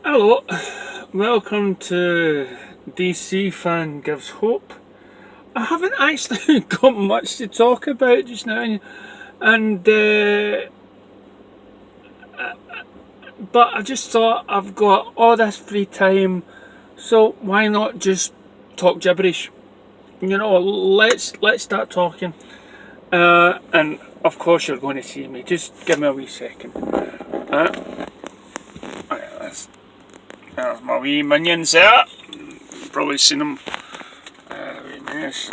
Hello, welcome to DC Fan Gives Hope. I haven't actually got much to talk about just now, and but I just thought I've got all this free time, so why not just talk gibberish? Let's start talking. And of course you're going to see me. Just give me a wee second. There's my wee minions there. You've probably seen them. Wee minions.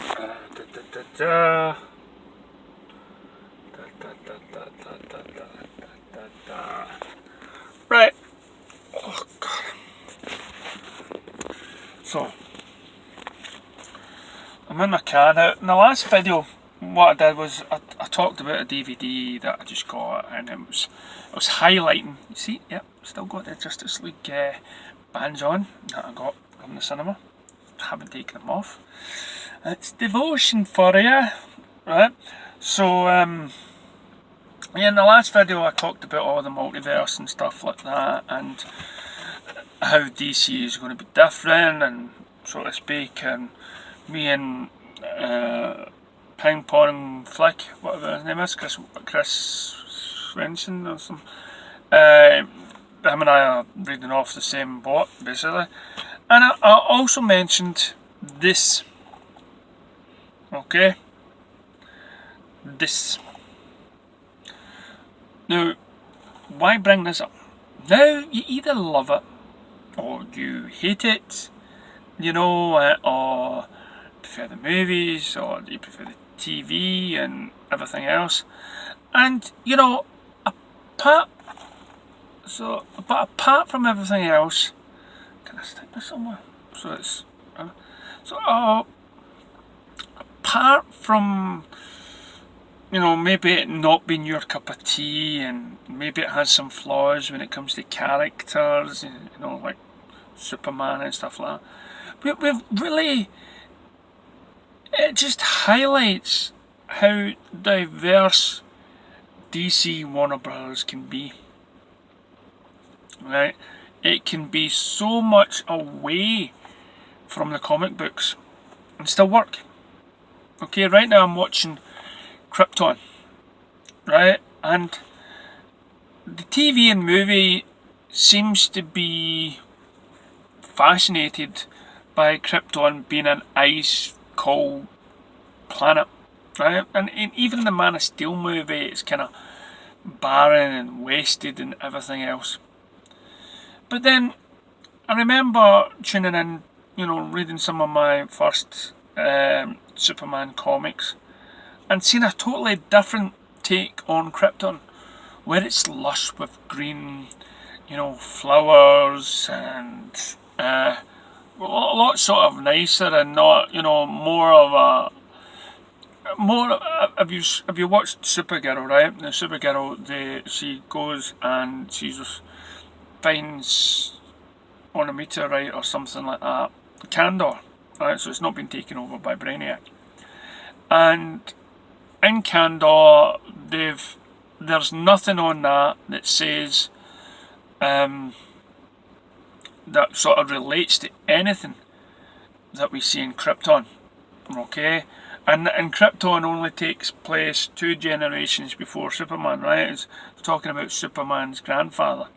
Right. Oh god. So I'm in my car now. In the last video, what I did was I talked about a DVD that I just got, and it was highlighting. You see, yep, still got the Justice League bands on that I got from the cinema. Haven't taken them off. It's devotion for you, right? So yeah, in the last video I talked about all the multiverse and stuff like that, and how DC is going to be different, and so to speak, and me and Ping Pong Flick, whatever his name is, Chris Swenson or something. Him and I are reading off the same boat, basically. And I also mentioned this. Okay? This. Now, why bring this up? Now, you either love it or you hate it, or prefer the movies, or you prefer the TV and everything else. And, apart from everything else, can I stick this somewhere? Apart from, maybe it not being your cup of tea, and maybe it has some flaws when it comes to characters, like Superman and stuff like that. We've really, it just highlights how diverse DC Warner Brothers can be. Right? It can be so much away from the comic books and still work. Okay, right now I'm watching Krypton, right? And the TV and movie seems to be fascinated by Krypton being an ice cold planet, right? And even the Man of Steel movie is kind of barren and wasted and everything else. But then I remember tuning in, reading some of my first Superman comics and seeing a totally different take on Krypton, where it's lush with green, flowers and a lot sort of nicer and not, more of a have you watched Supergirl, right? The Supergirl, she goes and she just finds on a meteorite or something like that, Kandor, right? So it's not been taken over by Brainiac. And in Kandor, there's nothing on that says that sort of relates to anything that we see in Krypton. Okay? And Krypton only takes place 2 generations before Superman, right? It's talking about Superman's grandfather.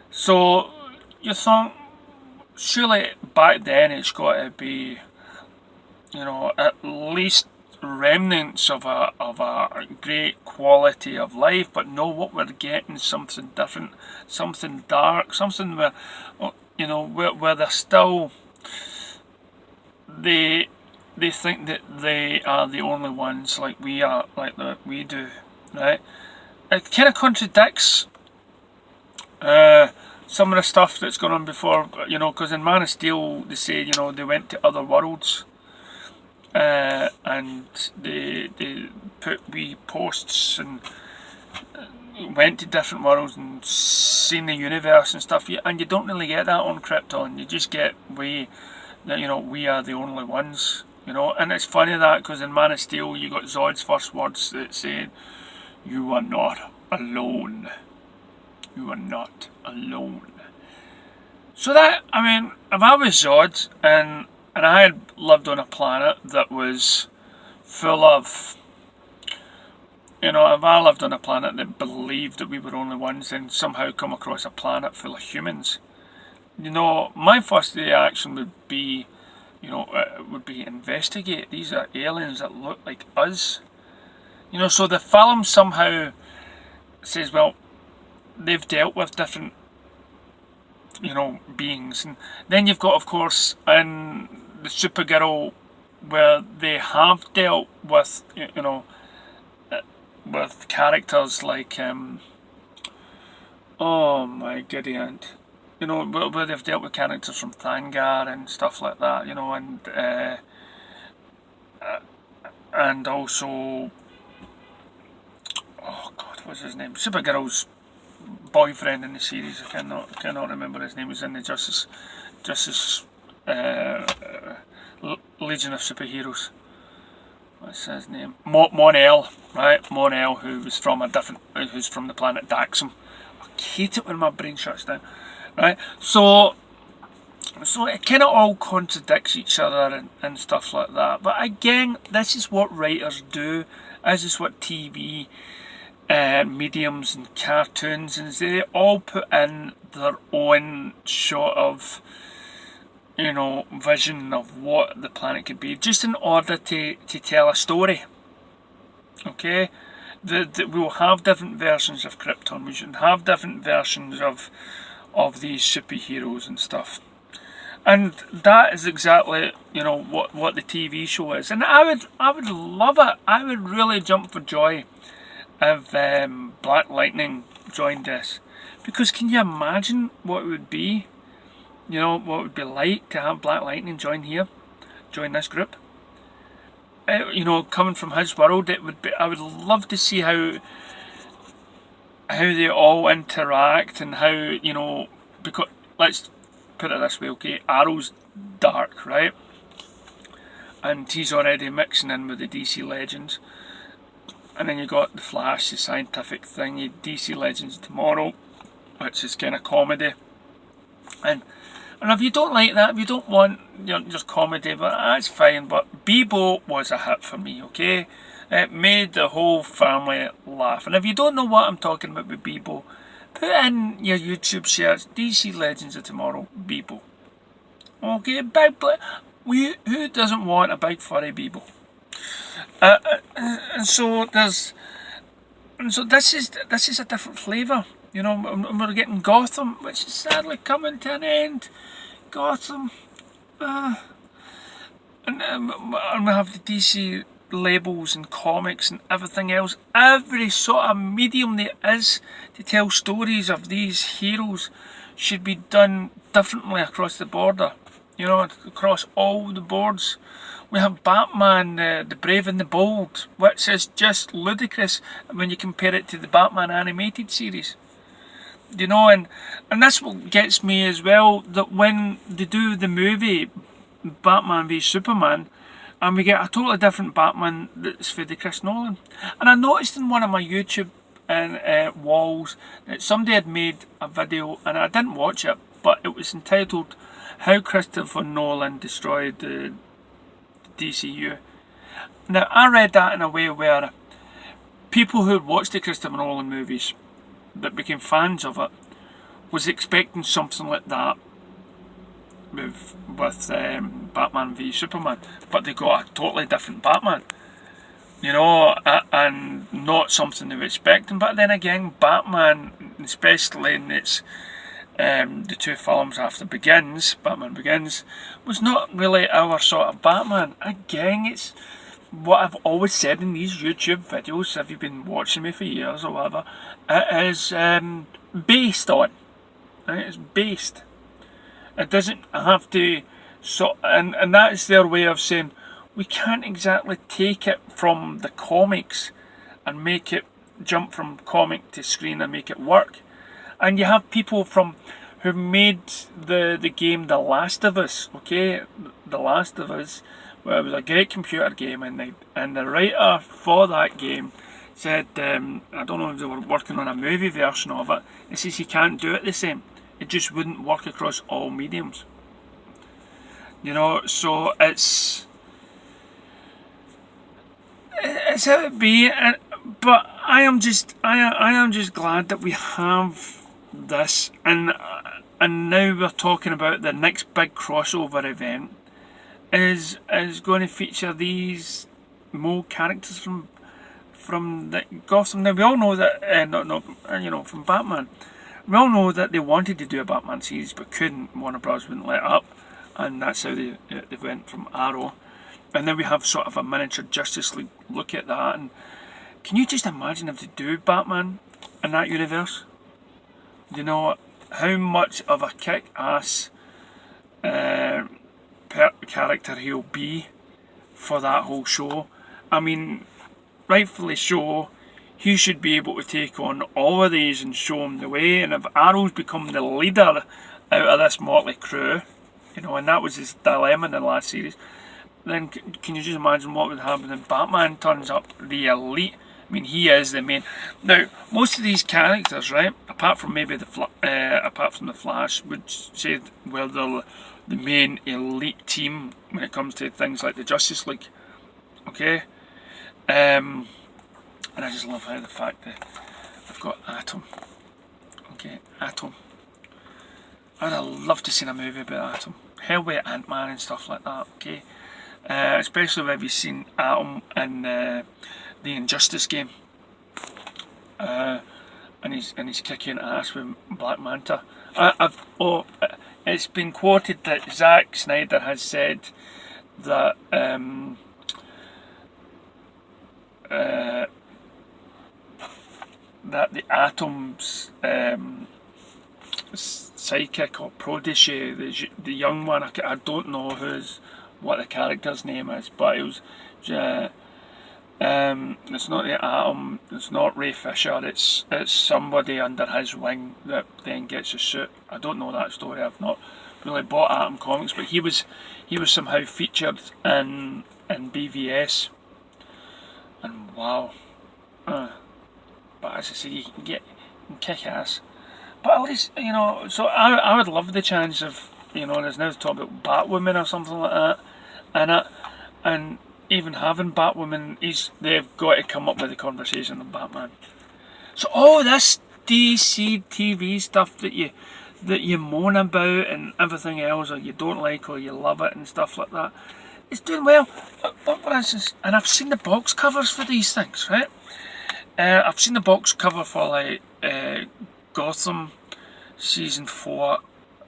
So you thought, surely back then it's got to be, at least remnants of a great quality of life. But no, what we're getting is something different, something dark, something where, where they're still, they think that they are the only ones, like we are, like that we do, right? It kind of contradicts some of the stuff that's gone on before, because in Man of Steel they say, they went to other worlds, and they put wee posts and went to different worlds and seen the universe and stuff, and you don't really get that on Krypton. You just get we are the only ones, and it's funny that, because in Man of Steel you got Zod's first words that saying, "You are not alone. You are not alone." So that, I mean, if I was Zod and I had lived on a planet that was full of, if I lived on a planet that believed that we were only ones and somehow come across a planet full of humans, my first reaction would be, investigate. These are aliens that look like us. So the film somehow says, well, they've dealt with different, beings. And then you've got, of course, in the Supergirl, where they have dealt with, with characters like, oh my giddy aunt. Where they've dealt with characters from Thangar and stuff like that, and also, oh God, what's his name? Supergirl's boyfriend in the series. I cannot remember his name. He's in the Justice Legion of Superheroes. What's his name? Mon-El, right? Mon-El, who's from the planet Dceu. I hate it when my brain shuts down. Right, so it kind of all contradicts each other and stuff like that. But again, this is what writers do. This is what TV mediums and cartoons, and they all put in their own sort of, vision of what the planet could be, just in order to tell a story. Okay, we'll have different versions of Krypton. We should have different versions of these superheroes and stuff, and that is exactly what the TV show is. And I would love it. I would really jump for joy if Black Lightning joined this, because can you imagine what it would be? What it would be like to have Black Lightning join this group. Coming from his world, it would be. I would love to see how they all interact and how, because let's put it this way, okay, Arrow's dark, right? And he's already mixing in with the DC Legends. And then you got the Flash, the scientific thing, DC Legends Tomorrow, which is kind of comedy. And if you don't like that, if you don't want just comedy, but that's fine. But Bebo was a hit for me, okay? It made the whole family laugh. And if you don't know what I'm talking about with Bebo, put in your YouTube search, DC Legends of Tomorrow, Bebo. Okay, who doesn't want a big furry Bebo? And so this is a different flavour. We're getting Gotham, which is sadly coming to an end. Gotham, and we have the DC labels and comics and everything else. Every sort of medium there is to tell stories of these heroes should be done differently across the border. Across all the boards. We have Batman, the Brave and the Bold, which is just ludicrous when you compare it to the Batman animated series. And that's what gets me as well, that when they do the movie Batman v Superman, and we get a totally different Batman that's for the Chris Nolan. And I noticed in one of my YouTube walls that somebody had made a video, and I didn't watch it, but it was entitled How Christopher Nolan Destroyed the DCU. Now, I read that in a way where people who had watched the Christopher Nolan movies that became fans of it was expecting something like that with Batman v Superman, but they got a totally different Batman, and not something they were expecting. But then again, Batman, especially in its the two films after Batman Begins, was not really our sort of Batman. Again, it's what I've always said in these YouTube videos, if you've been watching me for years or whatever, it is based on. Right? It's based. It doesn't have to, and that is their way of saying, we can't exactly take it from the comics and make it jump from comic to screen and make it work. And you have people who made the game The Last of Us, okay? The Last of Us, where it was a great computer game, and the writer for that game said, I don't know if they were working on a movie version of it, he says he can't do it the same. It just wouldn't work across all mediums. You know, so it's how it be. But I am just glad that we have this, and now we're talking about the next big crossover event is going to feature these more characters from the Gotham. Now we all know that from Batman. We all know that they wanted to do a Batman series but couldn't. Warner Bros. Wouldn't let up, and that's how they went from Arrow. And then we have sort of a miniature Justice League look at that. And can you just imagine if they do Batman in that universe? You know, how much of a kick-ass character he'll be for that whole show. I mean, rightfully so, he should be able to take on all of these and show them the way. And if Arrow's become the leader out of this motley crew, you know, and that was his dilemma in the last series, then can you just imagine what would happen if Batman turns up the elite? I mean, he is the main. Now, most of these characters, right, apart from maybe the Flash, would say, well, they're the main elite team when it comes to things like the Justice League. Okay, and I just love how the fact that I've got Atom. Okay, Atom. I'd love to see a movie about Atom. Hell with Ant-Man and stuff like that. Okay. Especially if you've seen Atom in the Injustice game, and he's kicking ass with Black Manta. It's been quoted that Zack Snyder has said that that the Atom's sidekick or protege, the young one, I don't know what the character's name is, but it was it's not the Atom, it's not Ray Fisher, it's somebody under his wing that then gets a suit. I don't know that story. I've not really bought Atom comics, but he was somehow featured in BVS, and wow. But as I say, you can kick ass. But at least, you know, so I would love the chance of, you know, there's now talk about Batwoman or something like that, and even having Batwoman, they've got to come up with a conversation on Batman. So all this DC TV stuff that you moan about and everything else, or you don't like, or you love it and stuff like that, it's doing well. For instance, and I've seen the box covers for these things, right? I've seen the box cover for like Gotham season 4,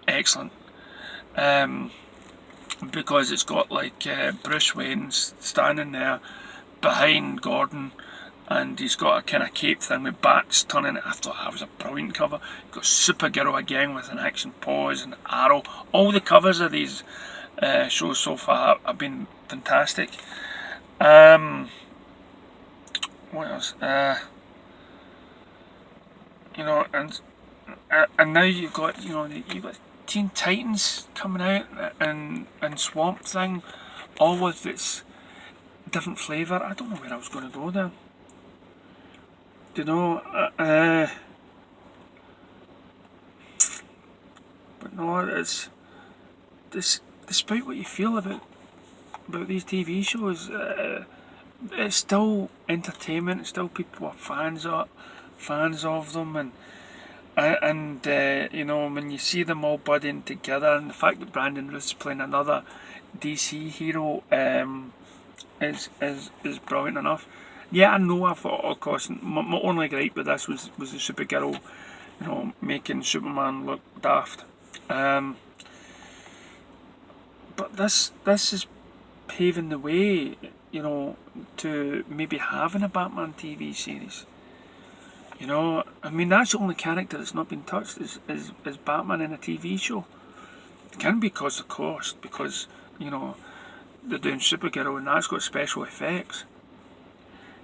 excellent. Because it's got like Bruce Wayne standing there behind Gordon, and he's got a kind of cape thing with bats turning it. I thought that was a brilliant cover. Got Supergirl again with an action pose and Arrow. All the covers of these shows so far have been fantastic. What else? You know, and now you've got Teen Titans coming out, and Swamp Thing, all with its different flavour. I don't know where I was going to go there. You know, but no, it's this. Despite what you feel about these TV shows, it's still entertainment. It's still people are fans of them, and you know, when you see them all budding together, and the fact that Brandon Routh's playing another DC hero is brilliant enough. Yeah, I know. I thought, of course, my only gripe with this was the Supergirl, you know, making Superman look daft. But this is paving the way, you know, to maybe having a Batman TV series. You know, I mean, that's the only character that's not been touched is Batman in a TV show. It can be because of cost, because, you know, they're doing Supergirl and that's got special effects.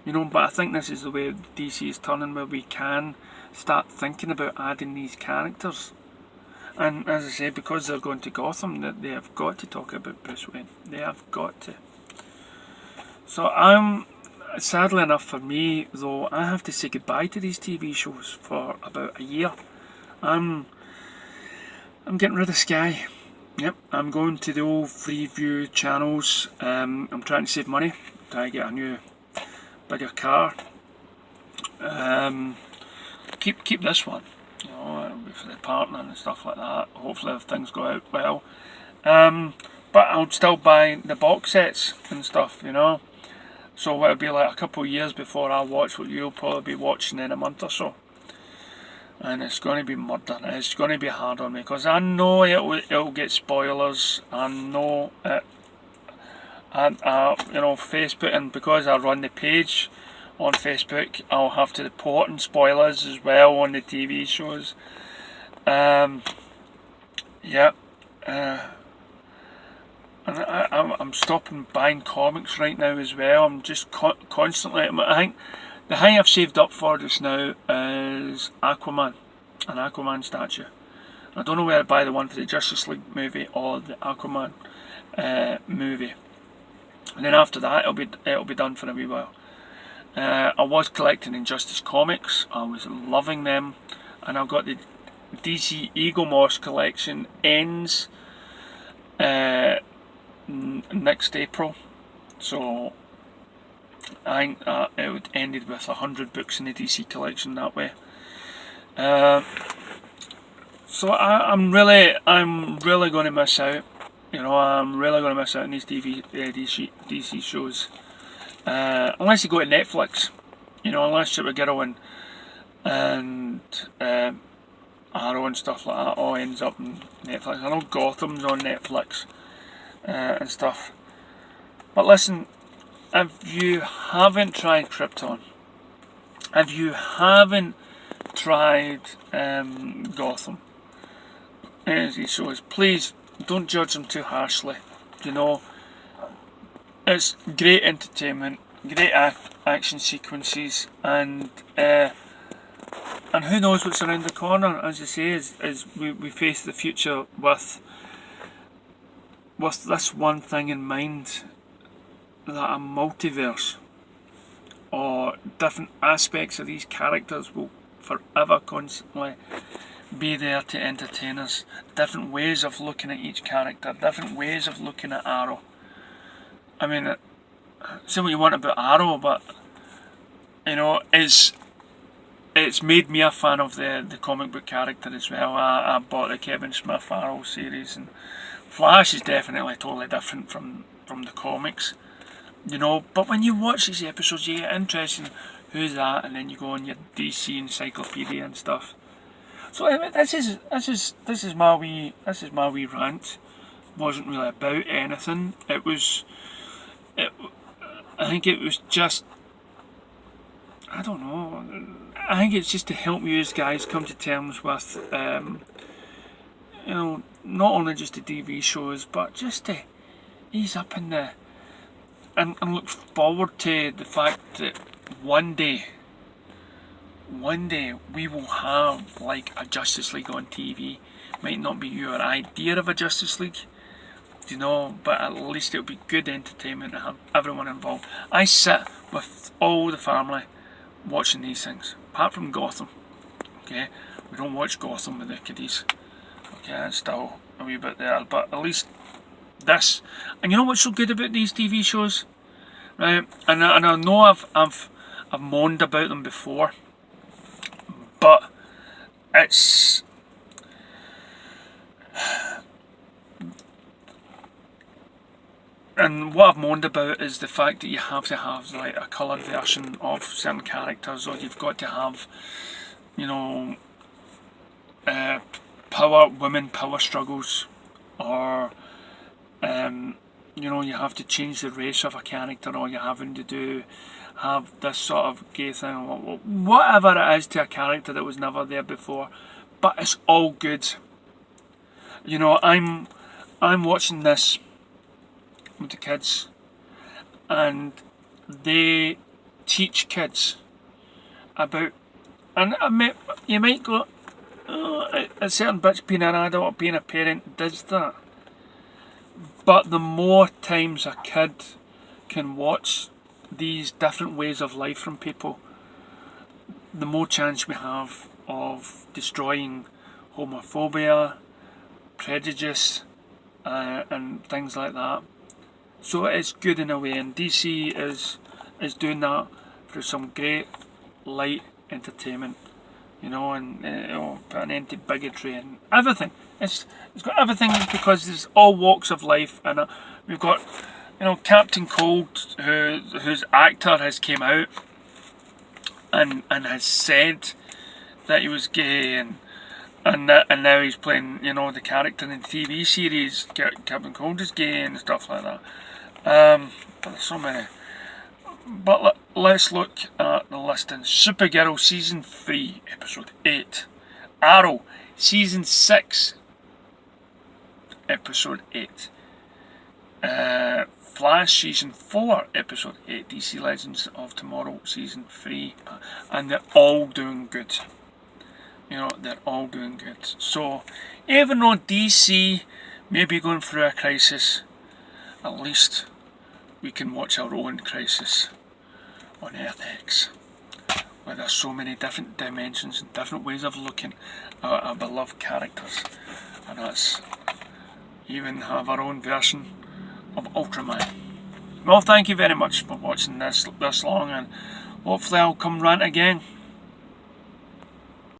You know, but I think this is the way DC is turning, where we can start thinking about adding these characters. And as I say, because they're going to Gotham, that they have got to talk about Bruce Wayne. They have got to. So sadly enough for me, though, I have to say goodbye to these TV shows for about a year. I'm getting rid of Sky. Yep, I'm going to the old Freeview channels. I'm trying to save money, trying to get a new, bigger car. Keep this one, you know, for the partner and stuff like that. Hopefully, if things go out well. But I'll still buy the box sets and stuff, you know. So it'll be like a couple of years before I watch what you'll probably be watching in a month or so. And it's going to be murder. It's going to be hard on me because I know it'll get spoilers. I know it. And you know, Facebook, and because I run the page on Facebook, I'll have to report on spoilers as well on the TV shows. Yeah. And I'm stopping buying comics right now as well. I'm just constantly. I think the thing I've saved up for just now is Aquaman, an Aquaman statue. I don't know where to buy the one for the Justice League movie or the Aquaman movie. And then after that, it'll be done for a wee while. I was collecting Injustice comics. I was loving them, and I've got the DC Eagle Moss collection ends next April, so I think it would ended with 100 books in the DC collection that way. So I'm really going to miss out. You know, I'm really going to miss out on these DC shows. Unless you go to Netflix, you know, unless Supergirl and Arrow and stuff like that all ends up on Netflix. I know Gotham's on Netflix and stuff. But listen, if you haven't tried Krypton, if you haven't tried Gotham, these shows, please don't judge them too harshly. You know, it's great entertainment, great action sequences, and who knows what's around the corner. As I say, as we face the future with this one thing in mind, that a multiverse or different aspects of these characters will forever constantly be there to entertain us. Different ways of looking at each character, different ways of looking at Arrow. I mean, say what you want about Arrow, but you know, it's made me a fan of the comic book character as well. I bought the Kevin Smith Arrow series, and Flash is definitely totally different from the comics. You know, but when you watch these episodes, you get interested in who's that, and then you go on your DC encyclopedia and stuff. So anyway, this is my wee rant. Wasn't really about anything. I think it was just, I don't know. I think it's just to help you guys come to terms with, you know, not only just the TV shows, but just to ease up in the and look forward to the fact that one day we will have like a Justice League on TV. Might not be your idea of a Justice League, you know, but at least it'll be good entertainment to have everyone involved. I sit with all the family watching these things, apart from Gotham. Okay, we don't watch Gotham with the kiddies. Okay, it's still a wee bit there, but at least this. And you know what's so good about these TV shows, right? And I know I've moaned about them before, but it's and what I've moaned about is the fact that you have to have like a coloured version of certain characters, or you've got to have, you know, women power struggles, or you know, you have to change the race of a character, or you're having to have this sort of gay thing, whatever it is to a character that was never there before. But it's all good. You know, I'm watching this with the kids, and they teach kids about, and you might go, oh, a certain bitch being an adult or being a parent does that. But the more times a kid can watch these different ways of life from people, the more chance we have of destroying homophobia, prejudice and things like that. So it's good in a way, and DC is doing that through some great light entertainment, you know, and put an end to bigotry and everything. It's got everything because there's all walks of life, and we've got, you know, Captain Cold, whose actor has came out and has said that he was gay, and now he's playing, you know, the character in the TV series. Captain Cold is gay and stuff like that. There's so many. But let's look at the listing. Supergirl Season 3, Episode 8. Arrow Season 6, Episode 8. Flash Season 4, Episode 8. DC Legends of Tomorrow Season 3. And they're all doing good. You know, they're all doing good. So, even though DC may be going through a crisis, at least we can watch our own crisis on Earth X, where there's so many different dimensions and different ways of looking at our beloved characters, and that's even have our own version of Ultraman. Well, thank you very much for watching this long, and hopefully I'll come rant again.